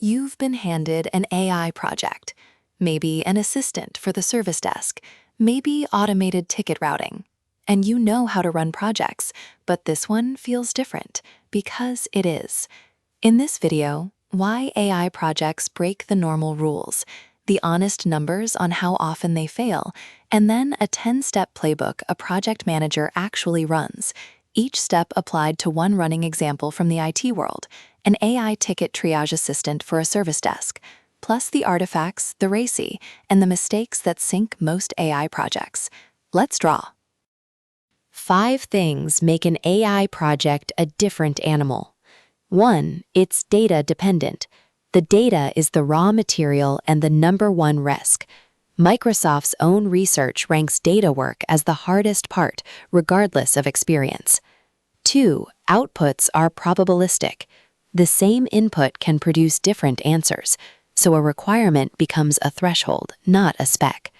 You've been handed an AI project, maybe an assistant for the service desk, maybe automated ticket routing. And you know how to run projects, but this one feels different because it is. In this video, why AI projects break the normal rules, the honest numbers on how often they fail, and then a 10-step playbook a project manager actually runs, each step applied to one running example from the IT world, an AI ticket triage assistant for a service desk, plus the artifacts, the RACI, and the mistakes that sink most AI projects. Let's draw. 5 things make an AI project a different animal. 1. It's data dependent. The data is the raw material and the #1 risk. Microsoft's own research ranks data work as the hardest part, regardless of experience. 2. Outputs are probabilistic. The same input can produce different answers, so a requirement becomes a threshold, not a spec.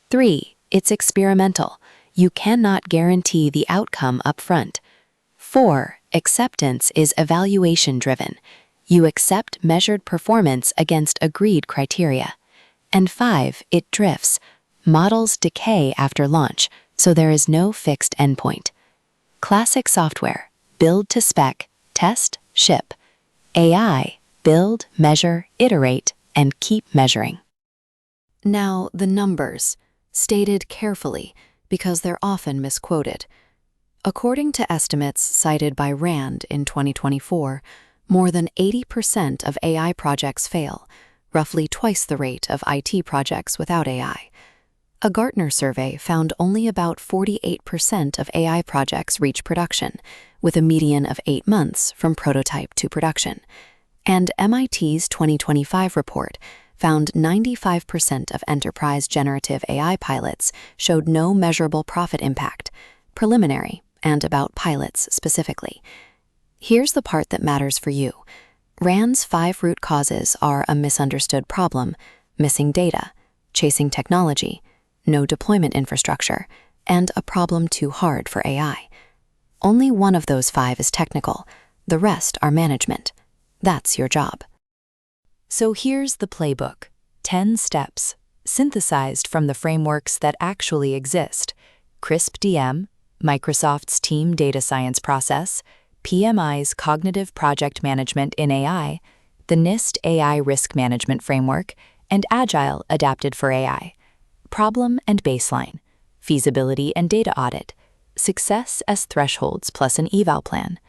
3. It's experimental. You cannot guarantee the outcome up front. 4. Acceptance is evaluation-driven. You accept measured performance against agreed criteria. And 5. It drifts. Models decay after launch, so there is no fixed endpoint. Classic software: build to spec, test, ship. AI: build, measure, iterate, and keep measuring. Now, the numbers, stated carefully because they're often misquoted. According to estimates cited by RAND in 2024, more than 80% of AI projects fail, roughly twice the rate of IT projects without AI. A Gartner survey found only about 48% of AI projects reach production, with a median of 8 months from prototype to production. And MIT's 2025 report found 95% of enterprise generative AI pilots showed no measurable profit impact, preliminary, and about pilots specifically. Here's the part that matters for you. RAND's 5 root causes are a misunderstood problem, missing data, chasing technology, no deployment infrastructure, and a problem too hard for AI. Only one of those 5 is technical. The rest are management. That's your job. So here's the playbook: 10 steps, synthesized from the frameworks that actually exist: CRISP-DM, Microsoft's Team Data Science Process, PMI's Cognitive Project Management in AI, the NIST AI Risk Management Framework, and Agile adapted for AI. Problem and baseline, feasibility and data audit, success as thresholds plus an eval plan,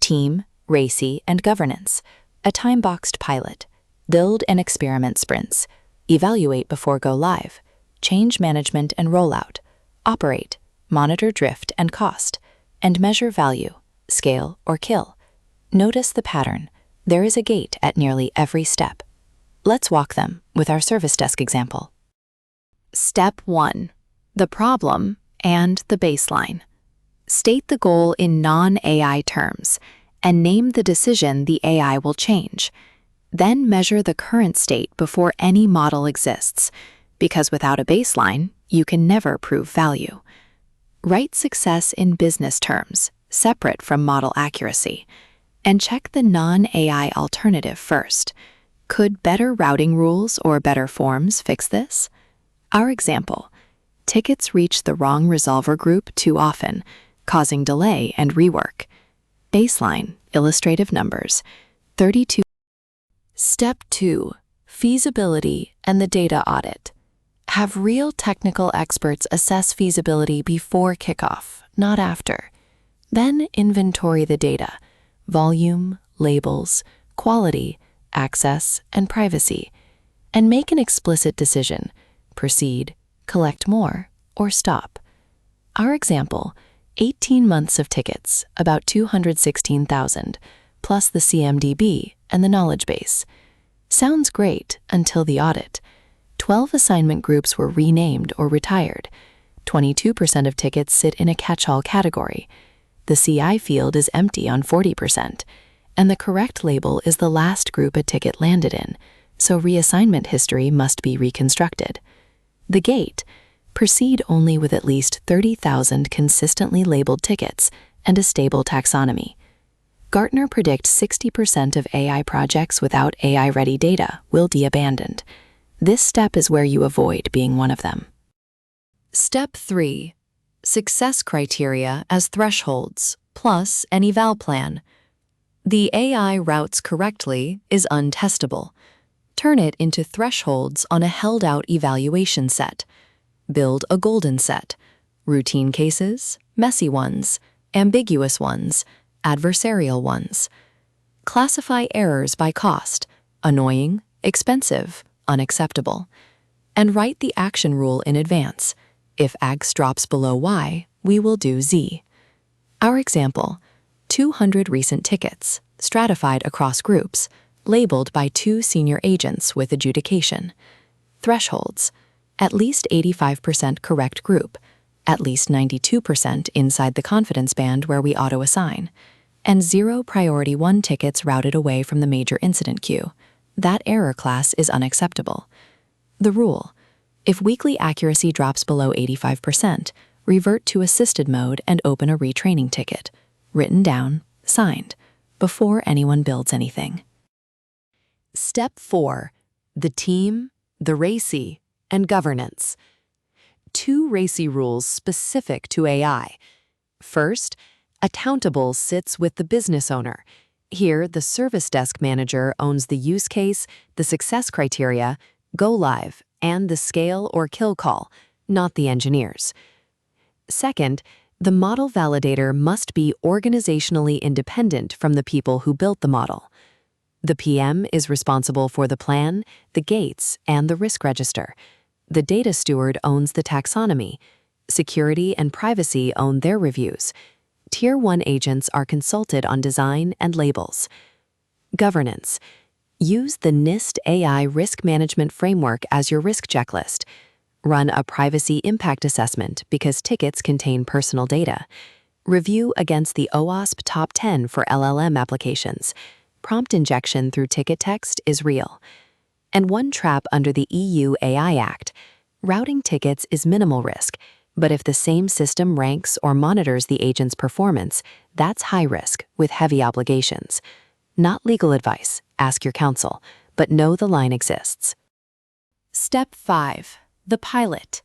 team, RACI, and governance, a time-boxed pilot, build and experiment sprints, evaluate before go live, change management and rollout, operate, monitor drift and cost, and measure value, scale or kill. Notice the pattern. There is a gate at nearly every step. Let's walk them with our service desk example. Step 1. The problem and the baseline. State the goal in non-AI terms and name the decision the AI will change. Then measure the current state before any model exists, because without a baseline, you can never prove value. Write success in business terms, separate from model accuracy, and check the non-AI alternative first. Could better routing rules or better forms fix this? Our example: tickets reach the wrong resolver group too often, causing delay and rework. Baseline, illustrative numbers, 32. Step 2. Feasibility and the data audit. Have real technical experts assess feasibility before kickoff, not after. Then inventory the data: volume, labels, quality, access, and privacy, and make an explicit decision: proceed, collect more, or stop. Our example: 18 months of tickets, about 216,000, plus the CMDB and the knowledge base. Sounds great until the audit. 12 assignment groups were renamed or retired. 22% of tickets sit in a catch-all category. The CI field is empty on 40%, and the correct label is the last group a ticket landed in, so reassignment history must be reconstructed. The gate: proceed only with at least 30,000 consistently labeled tickets and a stable taxonomy. Gartner predicts 60% of AI projects without AI-ready data will be abandoned. This step is where you avoid being one of them. Step 3. Success criteria as thresholds, plus an eval plan. The AI routes correctly is untestable. Turn it into thresholds on a held-out evaluation set. Build a golden set. Routine cases, messy ones, ambiguous ones, adversarial ones. Classify errors by cost: annoying, expensive, unacceptable. And write the action rule in advance. If X drops below Y, we will do Z. Our example: 200 recent tickets, stratified across groups, labeled by 2 senior agents with adjudication. Thresholds: at least 85% correct group, at least 92% inside the confidence band where we auto-assign, and 0 priority 1 tickets routed away from the major incident queue. That error class is unacceptable. The rule: if weekly accuracy drops below 85%, revert to assisted mode and open a retraining ticket, written down, signed, before anyone builds anything. Step 4. The team, the RACI, and governance. 2 RACI rules specific to AI. First, accountable sits with the business owner. Here, the service desk manager owns the use case, the success criteria, go live, and the scale or kill call, not the engineers. Second, the model validator must be organizationally independent from the people who built the model. The PM is responsible for the plan, the gates, and the risk register. The data steward owns the taxonomy. Security and privacy own their reviews. Tier 1 agents are consulted on design and labels. Governance. Use the NIST AI Risk Management Framework as your risk checklist. Run a privacy impact assessment because tickets contain personal data. Review against the OWASP Top 10 for LLM applications. Prompt injection through ticket text is real. And one trap under the EU AI Act: routing tickets is minimal risk, but if the same system ranks or monitors the agent's performance, that's high risk with heavy obligations. Not legal advice, ask your counsel, but know the line exists. Step 5. The pilot.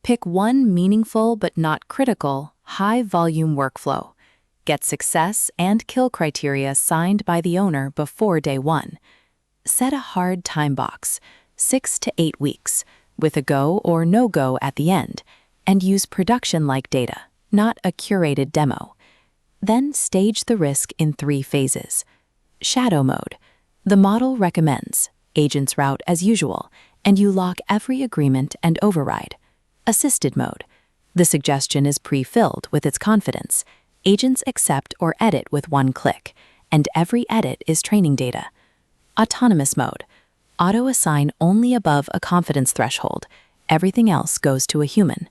Pick one meaningful but not critical, high-volume workflow. Get success and kill criteria signed by the owner before day 1. Set a hard time box, 6 to 8 weeks, with a go or no-go at the end, and use production-like data, not a curated demo. Then stage the risk in 3 phases. Shadow mode. The model recommends, agents route as usual, and you lock every agreement and override. Assisted mode. The suggestion is pre-filled with its confidence. Agents accept or edit with one click, and every edit is training data. Autonomous mode. Auto-assign only above a confidence threshold. Everything else goes to a human.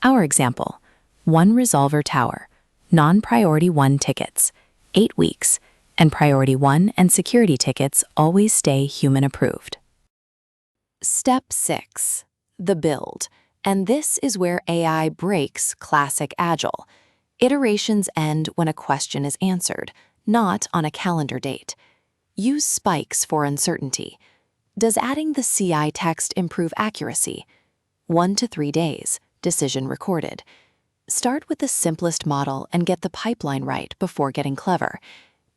Our example: 1 resolver tower, non-priority 1 tickets, 8 weeks, and priority 1 and security tickets always stay human approved. Step 6. The build. And this is where AI breaks classic Agile. Iterations end when a question is answered, not on a calendar date. Use spikes for uncertainty. Does adding the CI text improve accuracy? 1 to 3 days, decision recorded. Start with the simplest model and get the pipeline right before getting clever.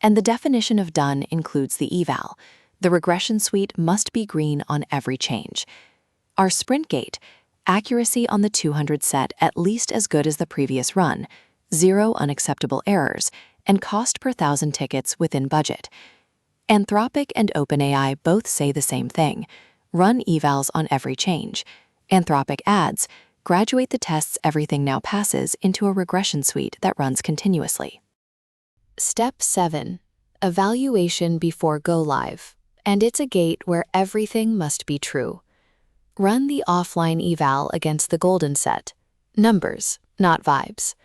And the definition of done includes the eval. The regression suite must be green on every change. Our sprint gate: accuracy on the 200 set at least as good as the previous run, 0 unacceptable errors, and cost per 1,000 tickets within budget. Anthropic and OpenAI both say the same thing: run evals on every change. Anthropic adds, graduate the tests everything now passes into a regression suite that runs continuously. Step 7. Evaluation before go live. And it's a gate where everything must be true. Run the offline eval against the golden set. Numbers, not vibes.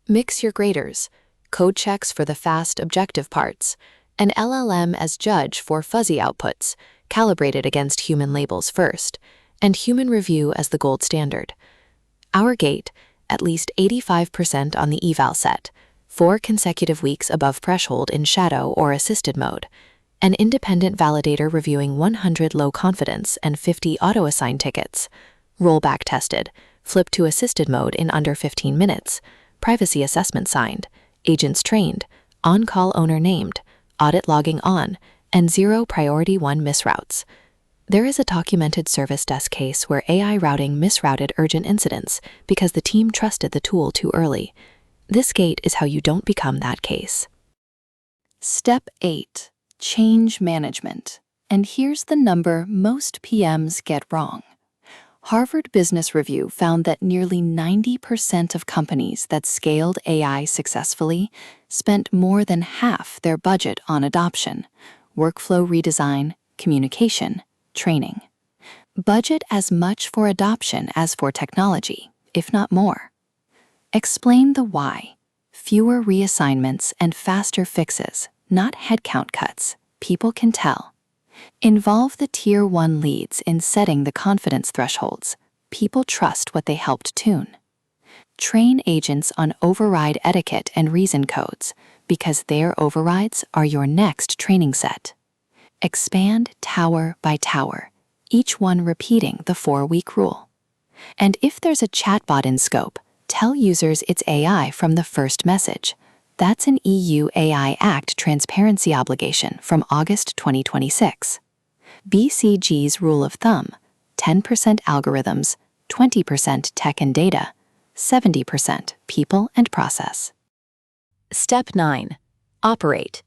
Mix your graders, code checks for the fast objective parts, and LLM as judge for fuzzy outputs, calibrated against human labels first, and human review as the gold standard. Our gate: at least 85% on the eval set. 4 consecutive weeks above threshold in shadow or assisted mode, an independent validator reviewing 100 low confidence and 50 auto-assigned tickets, rollback tested, flip to assisted mode in under 15 minutes, privacy assessment signed, agents trained, on-call owner named, audit logging on, and 0 priority 1 misroutes. There is a documented service desk case where AI routing misrouted urgent incidents because the team trusted the tool too early. This gate is how you don't become that case. Step 8. Change management. And here's the number most PMs get wrong. Harvard Business Review found that nearly 90% of companies that scaled AI successfully spent more than half their budget on adoption, workflow redesign, communication, training. Budget as much for adoption as for technology, if not more. Explain the why. Fewer reassignments and faster fixes, not headcount cuts. People can tell. Involve the Tier 1 leads in setting the confidence thresholds. People trust what they helped tune. Train agents on override etiquette and reason codes, because their overrides are your next training set. Expand tower by tower, each one repeating the 4-week rule. And if there's a chatbot in scope, tell users it's AI from the first message. That's an EU AI Act transparency obligation from August 2026. BCG's rule of thumb: 10% algorithms, 20% tech and data, 70% people and process. Step 9. Operate.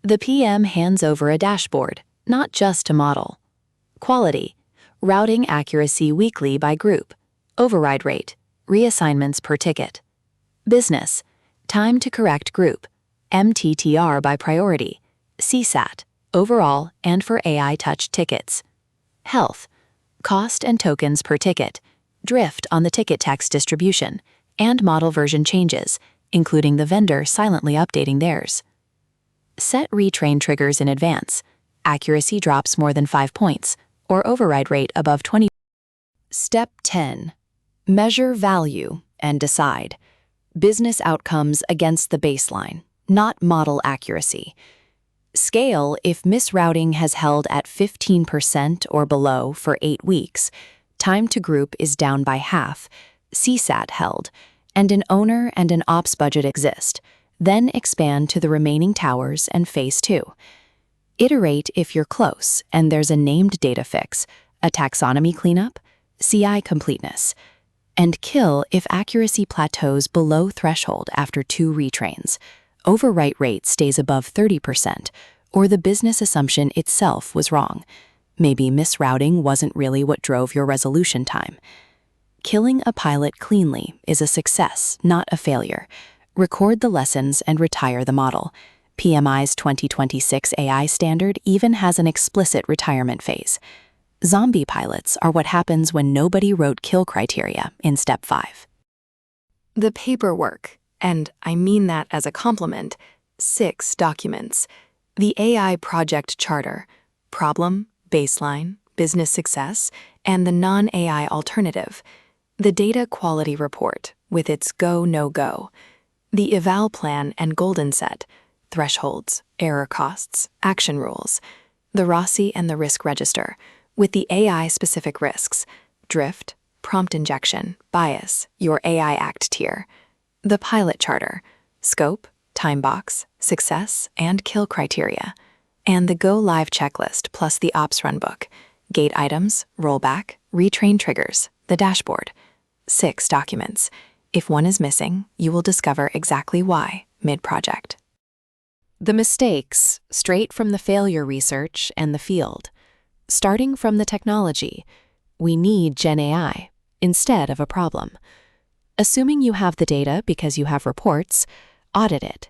The PM hands over a dashboard, not just a model. Quality: routing accuracy weekly by group, override rate, reassignments per ticket. Business: time to correct group, MTTR by priority, CSAT, overall and for AI touch tickets. Health: cost and tokens per ticket, drift on the ticket text distribution, and model version changes, including the vendor silently updating theirs. Set retrain triggers in advance. Accuracy drops more than 5 points, or override rate above 20. Step 10. Measure value and decide. Business outcomes against the baseline, not model accuracy. Scale if misrouting has held at 15% or below for 8 weeks, time to group is down by half, CSAT held, and an owner and an ops budget exist. Then expand to the remaining towers and phase 2. Iterate if you're close and there's a named data fix, a taxonomy cleanup, CI completeness. And kill if accuracy plateaus below threshold after 2 retrains, overwrite rate stays above 30%, or the business assumption itself was wrong. Maybe misrouting wasn't really what drove your resolution time. Killing a pilot cleanly is a success, not a failure. Record the lessons and retire the model. PMI's 2026 AI standard even has an explicit retirement phase. Zombie pilots are what happens when nobody wrote kill criteria in Step 5. The paperwork, and I mean that as a compliment, 6 documents. The AI project charter, problem, baseline, business success, and the non-AI alternative. The data quality report, with its go, no-go. The eval plan and golden set, thresholds, error costs, action rules. The ROSI and the risk register, with the AI-specific risks, drift, prompt injection, bias, your AI Act tier. The pilot charter, scope, time box, success, and kill criteria. And the go live checklist plus the ops runbook, gate items, rollback, retrain triggers, the dashboard. 6 documents. If one is missing, you will discover exactly why mid-project. The mistakes, straight from the failure research and the field. Starting from the technology, we need Gen AI instead of a problem. Assuming you have the data because you have reports, audit it.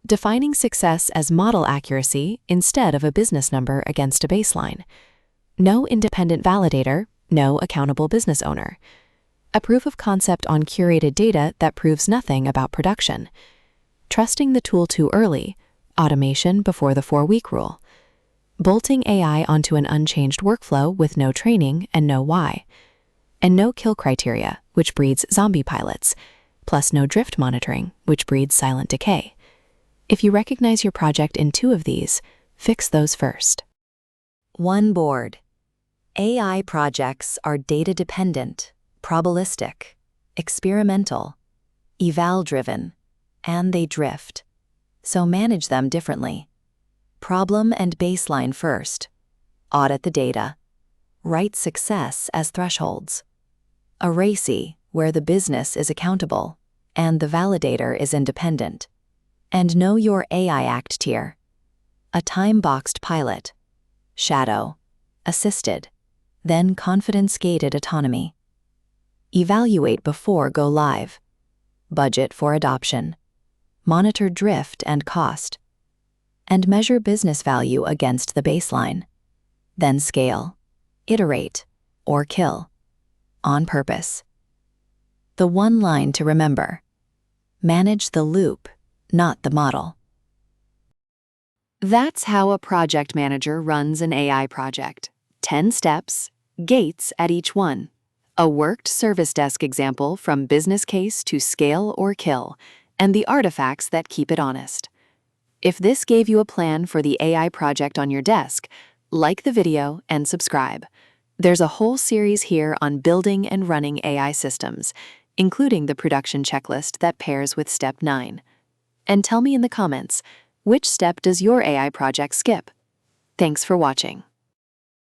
Defining success as model accuracy instead of a business number against a baseline. No independent validator, no accountable business owner. A proof of concept on curated data that proves nothing about production. Trusting the tool too early, automation before the 4-week rule. Bolting AI onto an unchanged workflow with no training and no why. And no kill criteria, which breeds zombie pilots. plus no drift monitoring, which breeds silent decay. If you recognize your project in 2 of these, fix those first. 1 board. AI projects are data-dependent, probabilistic, experimental, eval-driven, and they drift. So manage them differently. Problem and baseline first. Audit the data. Write success as thresholds. A RACI, where the business is accountable and the validator is independent. And know your AI Act tier. A time-boxed pilot. Shadow. Assisted. Then confidence-gated autonomy. Evaluate before go live. Budget for adoption. Monitor drift and cost. And measure business value against the baseline. Then scale, iterate, or kill. On purpose. The 1 line to remember. Manage the loop, not the model. That's how a project manager runs an AI project. 10 steps, gates at each one. A worked service desk example from business case to scale or kill, and the artifacts that keep it honest. If this gave you a plan for the AI project on your desk, like the video and subscribe. There's a whole series here on building and running AI systems, including the production checklist that pairs with Step 9. And tell me in the comments, which step does your AI project skip? Thanks for watching.